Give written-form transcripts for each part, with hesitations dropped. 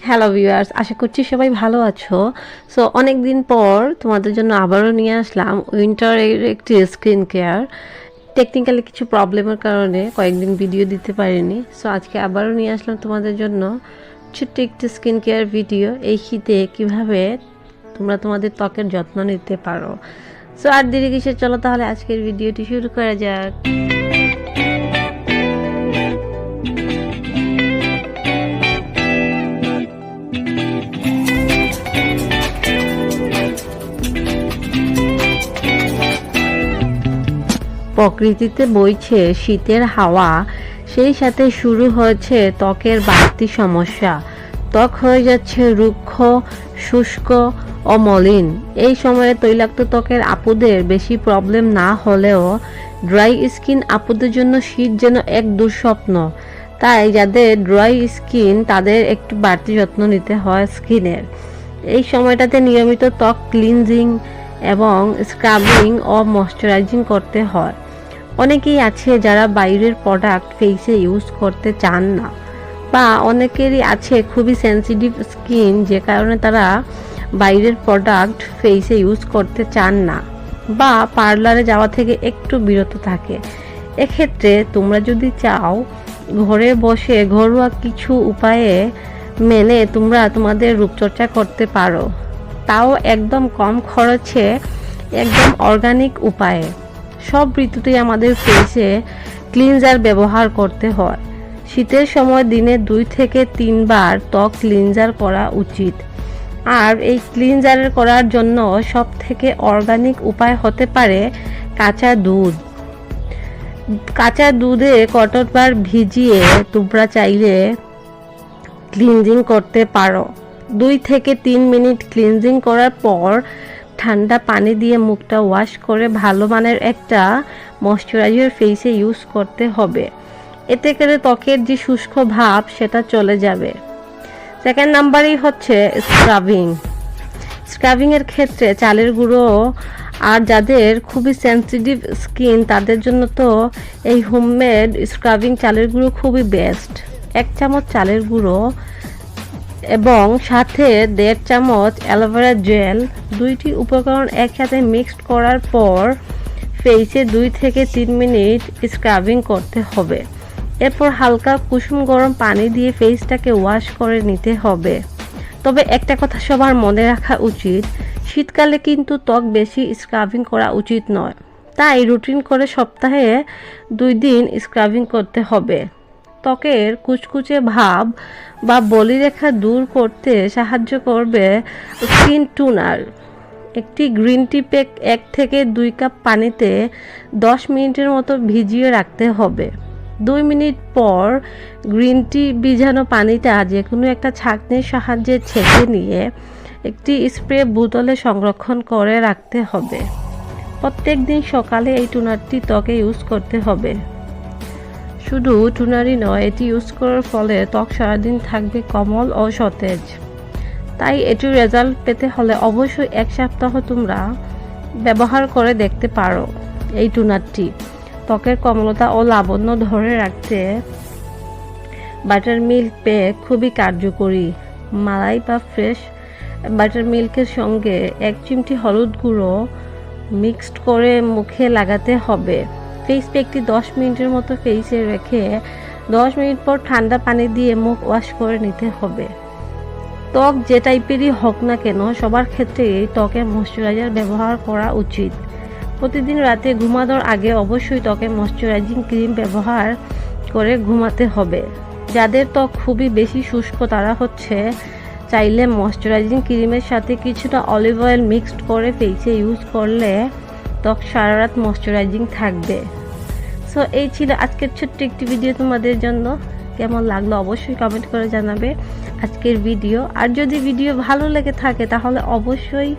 Hello viewers, আশা করছি সবাই ভালো আছো। সো অনেক দিন পর তোমাদের জন্য আবারও নিয়ে আসলাম উইন্টারের একটি স্কিন কেয়ার। টেকনিক্যালি কিছু প্রবলেমের কারণে কয়েকদিন ভিডিও দিতে পারিনি। সো আজকে আবারও নিয়ে আসলাম তোমাদের জন্য ছোট্ট একটি স্কিন কেয়ার ভিডিও। এই শীতে কিভাবে তোমরা তোমাদের ত্বকের যত্ন নিতে পারো। সো আর দেরি কিসের, চলো তাহলে আজকের ভিডিওটি শুরু করা যাক। প্রকৃতিতে বইছে শীতের হাওয়া, সেই সাথে শুরু হয়েছে ত্বকের বাড়তি সমস্যা। ত্বক হয়ে যাচ্ছে রুক্ষ, শুষ্ক ও মলিন। এই সময়ে তৈলাক্ত ত্বকের আপুদের বেশি প্রবলেম না হলেও ড্রাই স্কিন আপুদের জন্য শীত যেন এক দুঃস্বপ্ন। তাই যাদের ড্রাই স্কিন তাদের একটু বাড়তি যত্ন নিতে হয় স্কিনের। এই সময়টাতে নিয়মিত ত্বক ক্লিনজিং এবং স্ক্রাবিং ও ময়শ্চারাইজিং করতে হয়। অনেকেই আছে যারা বাইরের প্রোডাক্ট ফেসে ইউজ করতে চান না, বা অনেকেরই আছে খুবই সেন্সিটিভ স্কিন, যে কারণে তারা বাইরের প্রোডাক্ট ফেসে ইউজ করতে চান না বা পার্লারে যাওয়া থেকে একটু বিরত থাকে। এক্ষেত্রে তোমরা যদি চাও ঘরে বসে ঘরোয়া কিছু উপায়ে মেনে তোমরা তোমাদের রূপচর্চা করতে পারো, তাও একদম কম খরচে, একদম অর্গানিক উপায়ে। সব ঋতুতেই আমাদের ফেসে ক্লিনজার ব্যবহার করতে হয়। শীতের সময় দিনে 2 থেকে 3 বার ত্বক ক্লিনজার করা উচিত। আর এই ক্লিনজার করার জন্য সব থেকে অর্গানিক উপায় হতে পারে কাঁচা দুধ। কাঁচা দুধে কতবার ভিজিয়ে তোমরা চাইলে ক্লিনজিং করতে পারো। 2 থেকে 3 মিনিট ক্লিনজিং করার পর ঠান্ডা পানি দিয়ে মুখটা ওয়াশ করে ভালো মানের একটা ময়শ্চারাইজার ফেসে ইউজ করতে হবে। এতে করে ত্বকের যে শুষ্ক ভাব সেটা চলে যাবে। সেকেন্ড নাম্বারই হচ্ছে স্ক্রাবিং। স্ক্রাবিংয়ের ক্ষেত্রে চালের গুঁড়ো, আর যাদের খুবই সেন্সিটিভ স্কিন তাদের জন্য তো এই হোমমেড স্ক্রাবিং চালের গুঁড়ো খুবই বেস্ট। 1 চামচ চালের গুঁড়ো এবং সাথে 1.5 চামচ অ্যালোভেরা জেল, 2টি উপকরণ একসাথে মিক্সড করার পর ফেসে 2 থেকে 3 মিনিট স্ক্রাবিং করতে হবে। এরপর হালকা কুসুম গরম পানি দিয়ে ফেসটাকে ওয়াশ করে নিতে হবে। তবে একটা কথা সবার মনে রাখা উচিত, শীতকালে কিন্তু ত্বক বেশি স্ক্রাবিং করা উচিত নয়। তাই রুটিন করে সপ্তাহে 2 দিন স্ক্রাবিং করতে হবে। ত্বকের কুচকুচে ভাব বা বলিরেখা দূর করতে সাহায্য করবে স্কিন টুনার। একটি গ্রিন টি প্যাক 1 থেকে 2 কাপ পানিতে 10 মিনিটের মতো ভিজিয়ে রাখতে হবে। 2 মিনিট পর গ্রিন টি ভিজানো পানিটা যে কোনো একটা ছাঁকনির সাহায্যে ছেঁকে নিয়ে একটি স্প্রে বোতলে সংরক্ষণ করে রাখতে হবে। প্রত্যেক দিন সকালে এই টুনারটি ত্বকে ইউজ করতে হবে। শুধু টুনারই নয়, এটি ইউজ করার ফলে ত্বক সারাদিন থাকবে কোমল ও সতেজ। তাই এটির রেজাল্ট পেতে হলে অবশ্যই 1 সপ্তাহ তোমরা ব্যবহার করে দেখতে পারো। এই টুনারটি ত্বকের কোমলতা ও লাবণ্য ধরে রাখতে বাটার মিল্ক প্যাক খুবই কার্যকরী। মালাই বা ফ্রেশ বাটার মিল্কের সঙ্গে 1 চিমটি হলুদ গুঁড়ো মিক্সড করে মুখে লাগাতে হবে। ফেস প্যাকটি 10 মিনিটের মতো ফেসে রেখে 10 মিনিট পর ঠান্ডা পানি দিয়ে মুখ ওয়াশ করে নিতে হবে। ত্বক যে টাইপেরই হোক না কেন, সবার ক্ষেত্রেই ত্বকে ময়শ্চারাইজার ব্যবহার করা উচিত। প্রতিদিন রাতে ঘুমানোর আগে অবশ্যই ত্বকে ময়শ্চারাইজিং ক্রিম ব্যবহার করে ঘুমাতে হবে। যাদের ত্বক খুবই বেশি শুষ্ক তারা চাইলে ময়শ্চারাইজিং ক্রিমের সাথে কিছুটা অলিভ অয়েল মিক্সড করে ফেসে ইউজ করলে ত্বক সারা রাত ময়শ্চারাইজিং থাকবে। সো এই ছিল আজকের ছোট্ট একটি ভিডিও তোমাদের জন্য। কেমন লাগলো অবশ্যই কমেন্ট করে জানাবে আজকের ভিডিও। আর যদি ভিডিও ভালো লেগে থাকে তাহলে অবশ্যই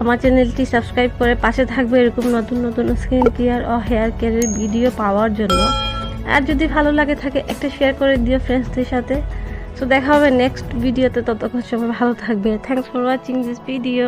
আমার চ্যানেলটি সাবস্ক্রাইব করে পাশে থাকবে এরকম নতুন নতুন স্কিন কেয়ার ও হেয়ার কেয়ারের ভিডিও পাওয়ার জন্য। আর যদি ভালো লাগে থাকে একটা শেয়ার করে দিও ফ্রেন্ডসদের সাথে। সো দেখা হবে নেক্সট ভিডিওতে, ততক্ষণ সবাই ভালো থাকবে। Thanks for watching this video.